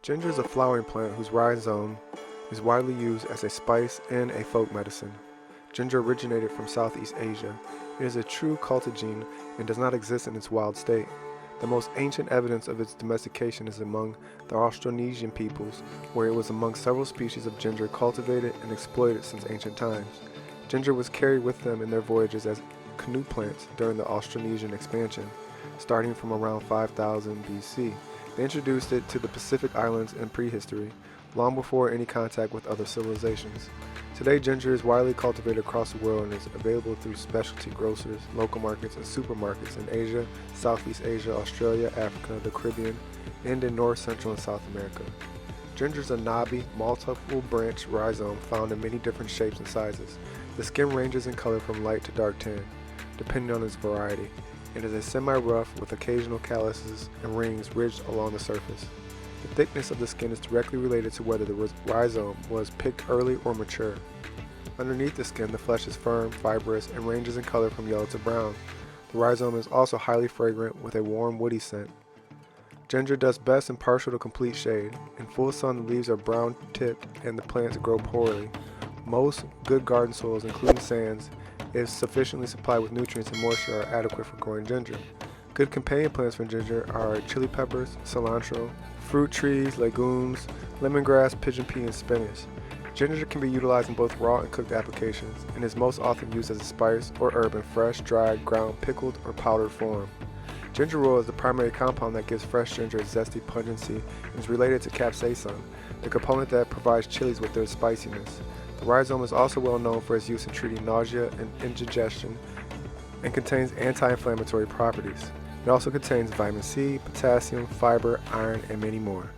Ginger is a flowering plant whose rhizome is widely used as a spice and a folk medicine. Ginger originated from Southeast Asia. It is a true cultigen and does not exist in its wild state. The most ancient evidence of its domestication is among the Austronesian peoples, where it was among several species of ginger cultivated and exploited since ancient times. Ginger was carried with them in their voyages as canoe plants during the Austronesian expansion, starting from around 5000 BC. They introduced it to the Pacific Islands in prehistory, long before any contact with other civilizations. Today, ginger is widely cultivated across the world and is available through specialty grocers, local markets, and supermarkets in Asia, Southeast Asia, Australia, Africa, the Caribbean, and in North, Central, and South America. Ginger is a knobby, multiple-branched rhizome found in many different shapes and sizes. The skin ranges in color from light to dark tan, depending on its variety. It is a semi-rough with occasional calluses and rings ridged along the surface. The thickness of the skin is directly related to whether the rhizome was picked early or mature. Underneath the skin, the flesh is firm, fibrous, and ranges in color from yellow to brown. The rhizome is also highly fragrant with a warm, woody scent. Ginger does best in partial to complete shade. In full sun, the leaves are brown-tipped and the plants grow poorly. Most good garden soils, including sands, if sufficiently supplied with nutrients and moisture, are adequate for growing ginger. Good companion plants for ginger are chili peppers, cilantro, fruit trees, legumes, lemongrass, pigeon pea, and spinach. Ginger can be utilized in both raw and cooked applications, and is most often used as a spice or herb in fresh, dried, ground, pickled, or powdered form. Ginger oil is the primary compound that gives fresh ginger its zesty pungency and is related to capsaicin, the component that provides chilies with their spiciness. The rhizome is also well known for its use in treating nausea and indigestion and contains anti-inflammatory properties. It also contains vitamin C, potassium, fiber, iron, and many more.